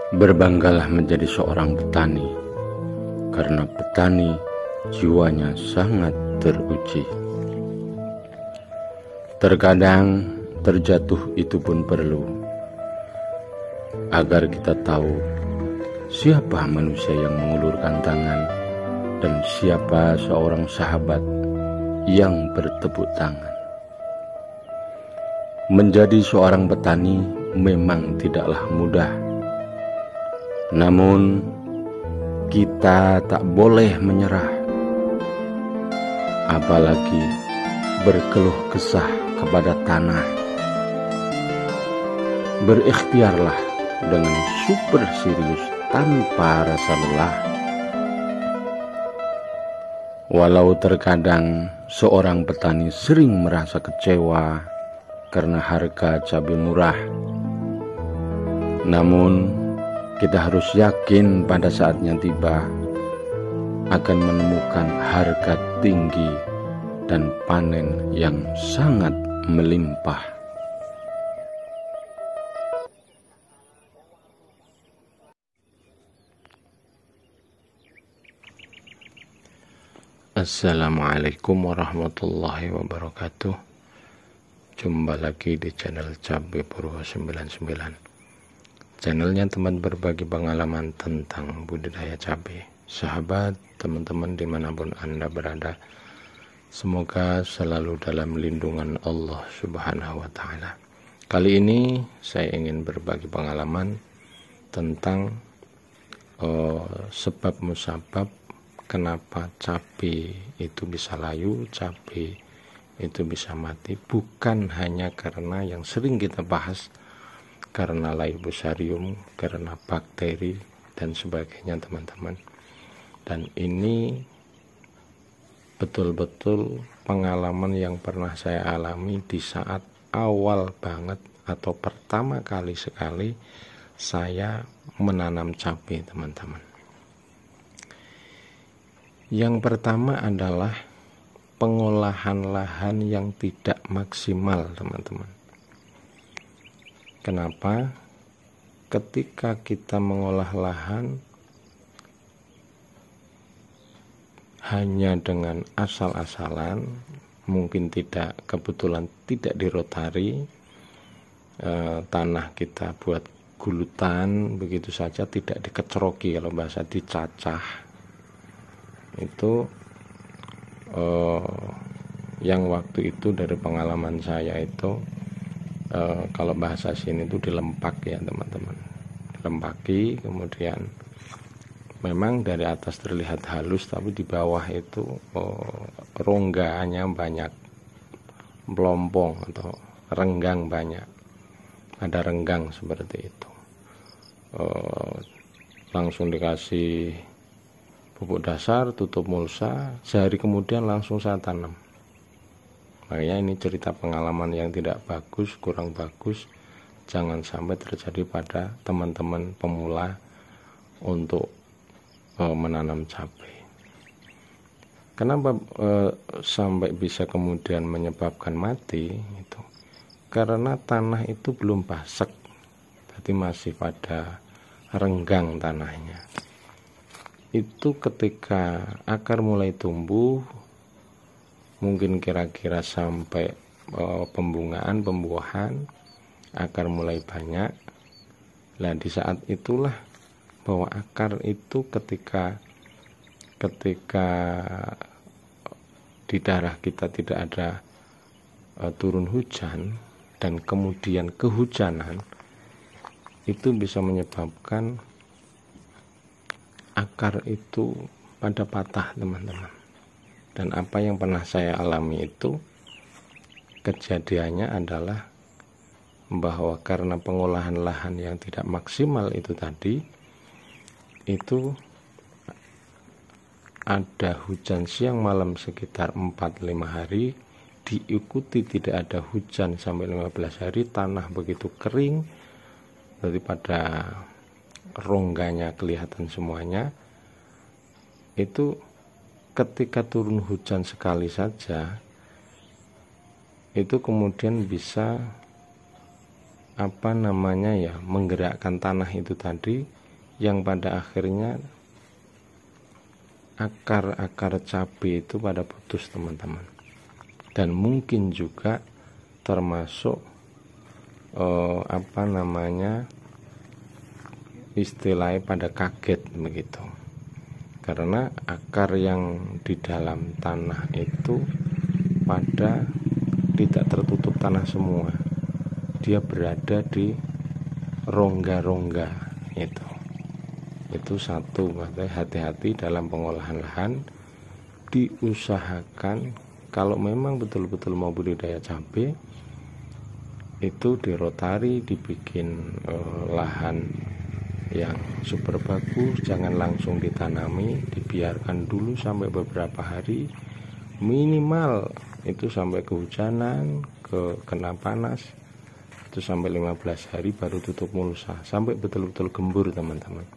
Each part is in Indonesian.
Berbanggalah menjadi seorang petani, karena petani jiwanya sangat teruji. Terkadang terjatuh itu pun perlu, agar kita tahu siapa manusia yang mengulurkan tangan dan siapa seorang sahabat yang bertepuk tangan. Menjadi seorang petani memang tidaklah mudah. Namun, kita tak boleh menyerah, apalagi berkeluh kesah kepada tanah. Berikhtiarlah dengan super serius tanpa rasa lelah. Walau terkadang seorang petani sering merasa kecewa karena harga cabai murah, namun kita harus yakin pada saatnya tiba akan menemukan harga tinggi dan panen yang sangat melimpah. Assalamualaikum warahmatullahi wabarakatuh. Jumpa lagi di channel Cabai Purwo 99. Channelnya teman berbagi pengalaman tentang budidaya cabai. Sahabat, teman-teman dimanapun Anda berada, semoga selalu dalam lindungan Allah Subhanahu wa Ta'ala. Kali ini saya ingin berbagi pengalaman tentang sebab musabab kenapa cabai itu bisa layu, cabai itu bisa mati. Bukan hanya karena yang sering kita bahas, karena laibosarium, karena bakteri dan sebagainya, teman-teman. Dan ini betul-betul pengalaman yang pernah saya alami di saat awal banget atau pertama kali sekali saya menanam cabai, teman-teman. Yang pertama adalah pengolahan lahan yang tidak maksimal, teman-teman. Kenapa? Ketika kita mengolah lahan hanya dengan asal-asalan, mungkin kebetulan tidak dirotari, tanah kita buat gulutan begitu saja, tidak dikeceroki, kalau bahasa dicacah, itu yang waktu itu dari pengalaman saya itu, kalau bahasa sini itu dilempak ya teman-teman, dilempaki, kemudian memang dari atas terlihat halus, tapi di bawah itu rongganya banyak, melompong atau renggang banyak, ada renggang seperti itu. Langsung dikasih pupuk dasar, tutup mulsa, sehari kemudian langsung saya tanam. Makanya ini cerita pengalaman yang tidak bagus, kurang bagus, jangan sampai terjadi pada teman-teman pemula untuk menanam cabai. Kenapa sampai bisa kemudian menyebabkan mati? Itu karena tanah itu belum basek, jadi masih pada renggang tanahnya. Itu ketika akar mulai tumbuh, mungkin kira-kira sampai pembungaan, pembuahan, akar mulai banyak. Nah, di saat itulah bahwa akar itu ketika di daerah kita tidak ada turun hujan dan kemudian kehujanan, itu bisa menyebabkan akar itu pada patah, teman-teman. Dan apa yang pernah saya alami itu, kejadiannya adalah bahwa karena pengolahan lahan yang tidak maksimal itu tadi, itu ada hujan siang malam sekitar 4-5 hari, diikuti tidak ada hujan sampai 15 hari, tanah begitu kering, daripada rongganya kelihatan semuanya. Itu ketika turun hujan sekali saja, itu kemudian bisa menggerakkan tanah itu tadi yang pada akhirnya akar-akar cabai itu pada putus teman-teman. Dan mungkin juga termasuk istilahnya pada kaget begitu, karena akar yang di dalam tanah itu pada tidak tertutup tanah semua, dia berada di rongga-rongga itu satu. Makanya hati-hati dalam pengolahan lahan, diusahakan kalau memang betul-betul mau budidaya cabai itu dirotari, dibikin lahan yang super bagus, jangan langsung ditanami, dibiarkan dulu sampai beberapa hari, minimal itu sampai kehujanan, kena panas, itu sampai 15 hari baru tutup mulsa, sampai betul-betul gembur teman-teman.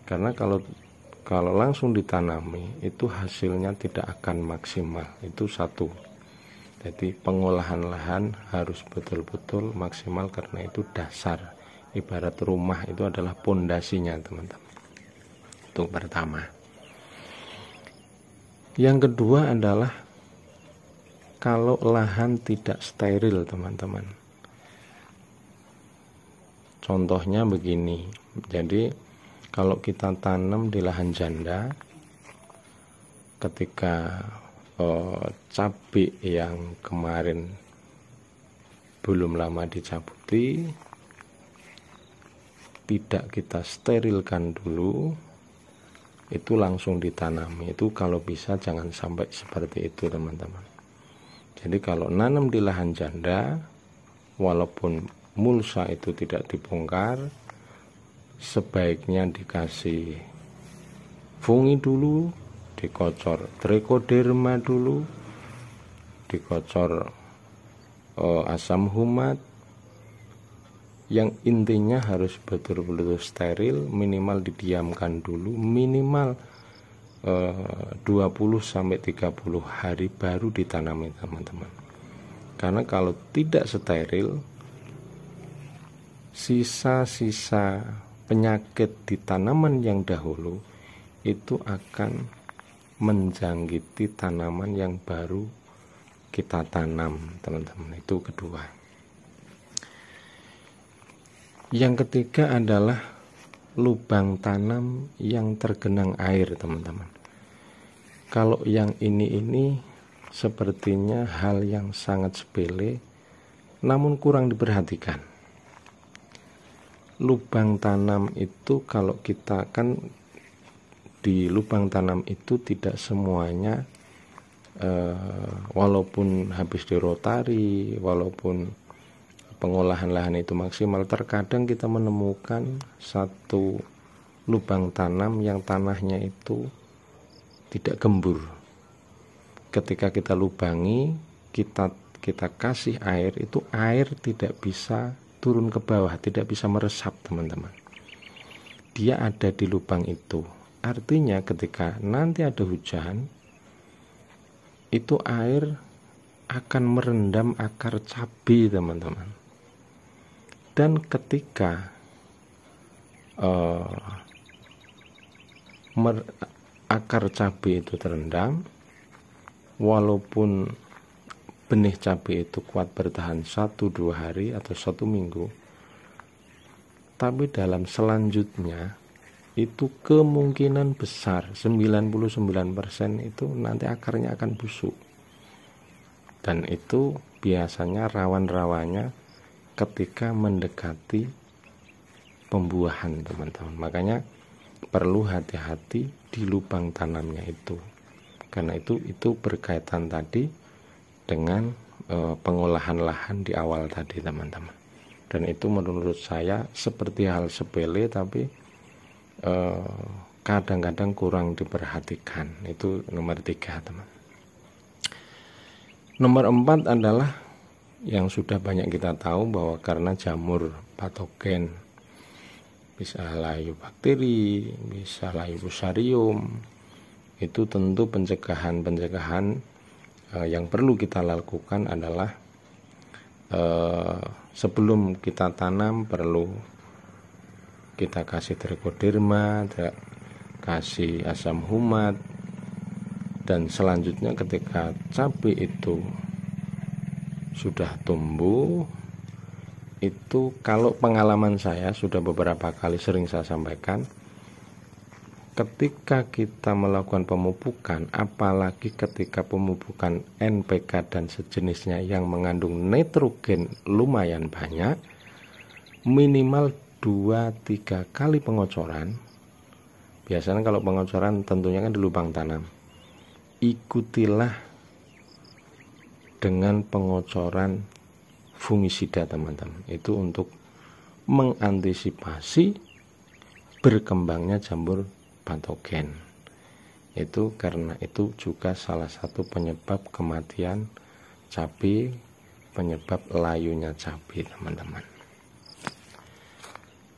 Karena kalau langsung ditanami itu hasilnya tidak akan maksimal, itu satu. Jadi pengolahan lahan harus betul-betul maksimal, karena itu dasar. Ibarat rumah itu adalah pondasinya teman-teman. Itu pertama. Yang kedua adalah kalau lahan tidak steril teman-teman. Contohnya begini, jadi kalau kita tanam di lahan janda, ketika cabai yang kemarin belum lama dicabuti, tidak kita sterilkan dulu, itu langsung ditanami. Itu kalau bisa jangan sampai seperti itu teman-teman. Jadi kalau nanam di lahan janda, walaupun mulsa itu tidak dibongkar, sebaiknya dikasih fungi dulu, dikocor trichoderma dulu, dikocor asam humat, yang intinya harus betul-betul steril, minimal didiamkan dulu, minimal 20-30 hari baru ditanami teman-teman. Karena kalau tidak steril, sisa-sisa penyakit di tanaman yang dahulu itu akan menjangkiti tanaman yang baru kita tanam teman-teman. Itu kedua. Yang ketiga adalah lubang tanam yang tergenang air teman-teman. Kalau yang ini sepertinya hal yang sangat sepele, namun kurang diperhatikan. Lubang tanam itu, kalau kita kan di lubang tanam itu tidak semuanya walaupun habis dirotari, walaupun pengolahan lahan itu maksimal, terkadang kita menemukan satu lubang tanam yang tanahnya itu tidak gembur. Ketika kita lubangi, kita kasih air, itu air tidak bisa turun ke bawah, tidak bisa meresap teman-teman. Dia ada di lubang itu. Artinya ketika nanti ada hujan, itu air akan merendam akar cabai teman-teman. Dan ketika akar cabai itu terendam, walaupun benih cabai itu kuat bertahan 1-2 hari atau 1 minggu, tapi dalam selanjutnya itu kemungkinan besar 99% itu nanti akarnya akan busuk. Dan itu biasanya rawan-rawannya ketika mendekati pembuahan teman-teman. Makanya perlu hati-hati di lubang tanamnya itu, karena itu berkaitan tadi dengan pengolahan lahan di awal tadi teman-teman. Dan itu menurut saya seperti hal sepele, tapi kadang-kadang kurang diperhatikan. Itu nomor 3 teman. Nomor 4 adalah yang sudah banyak kita tahu, bahwa karena jamur patogen, bisa layu bakteri, bisa layu fusarium, itu tentu pencegahan yang perlu kita lakukan adalah sebelum kita tanam perlu kita kasih trichoderma, kasih asam humat, dan selanjutnya ketika cabai itu sudah tumbuh, itu kalau pengalaman saya sudah beberapa kali sering saya sampaikan, ketika kita melakukan pemupukan, apalagi ketika pemupukan NPK dan sejenisnya yang mengandung nitrogen lumayan banyak, minimal 2-3 kali pengocoran. Biasanya kalau pengocoran tentunya kan di lubang tanam, ikutilah dengan pengocoran fungisida teman-teman. Itu untuk mengantisipasi berkembangnya jamur patogen. Itu karena itu juga salah satu penyebab kematian cabai, penyebab layunya cabai teman-teman.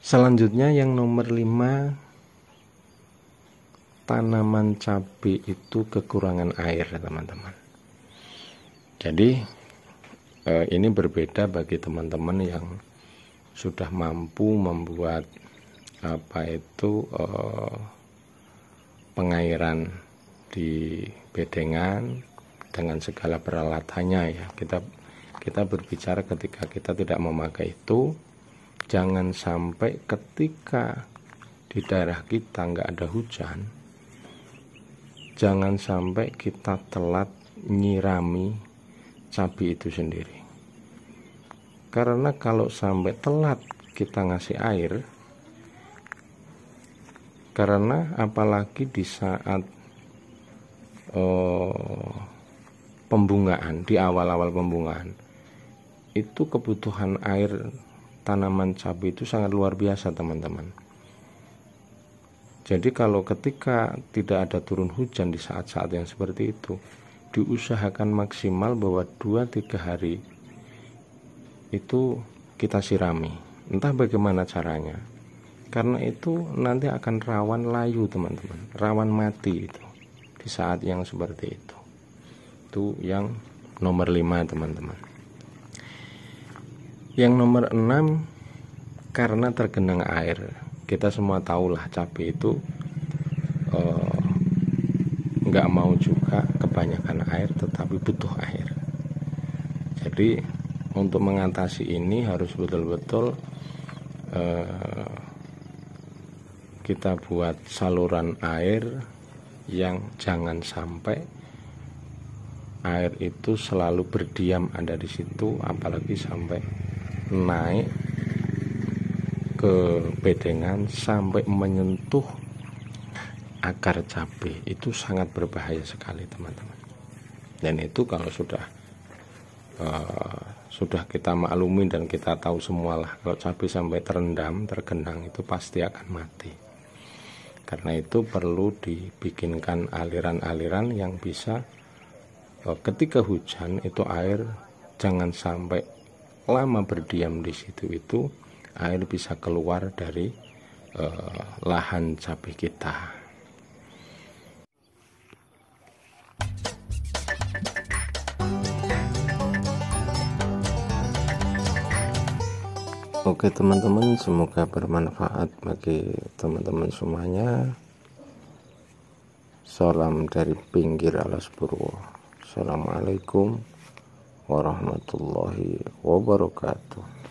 Selanjutnya yang nomor 5, tanaman cabai itu kekurangan air teman-teman. Jadi ini berbeda bagi teman-teman yang sudah mampu membuat pengairan di bedengan dengan segala peralatannya ya. Kita berbicara ketika kita tidak memakai itu, jangan sampai ketika di daerah kita nggak ada hujan, jangan sampai kita telat nyirami cabai itu sendiri. Karena kalau sampai telat kita ngasih air, karena apalagi di saat pembungaan, di awal-awal pembungaan, itu kebutuhan air tanaman cabai itu sangat luar biasa teman-teman. Jadi kalau ketika tidak ada turun hujan di saat-saat yang seperti itu, diusahakan maksimal bahwa 2-3 hari itu kita sirami. Entah bagaimana caranya, karena itu nanti akan rawan layu teman-teman, rawan mati itu di saat yang seperti itu. Itu yang nomor 5 teman-teman. Yang nomor 6, karena tergenang air. Kita semua tahulah cabai itu nggak mau juga kebanyakan air, tetapi butuh air. Jadi untuk mengatasi ini harus betul-betul kita buat saluran air yang jangan sampai air itu selalu berdiam ada di situ, apalagi sampai naik ke bedengan sampai menyentuh akar cabai. Itu sangat berbahaya sekali teman-teman. Dan itu kalau sudah kita maklumi dan kita tahu semualah, kalau cabai sampai terendam, tergenang, itu pasti akan mati. Karena itu perlu dibikinkan aliran-aliran yang bisa ketika hujan itu air jangan sampai lama berdiam di situ, itu air bisa keluar dari lahan cabai kita. Oke teman-teman, semoga bermanfaat bagi teman-teman semuanya. Salam dari pinggir alas Purwo. Assalamualaikum warahmatullahi wabarakatuh.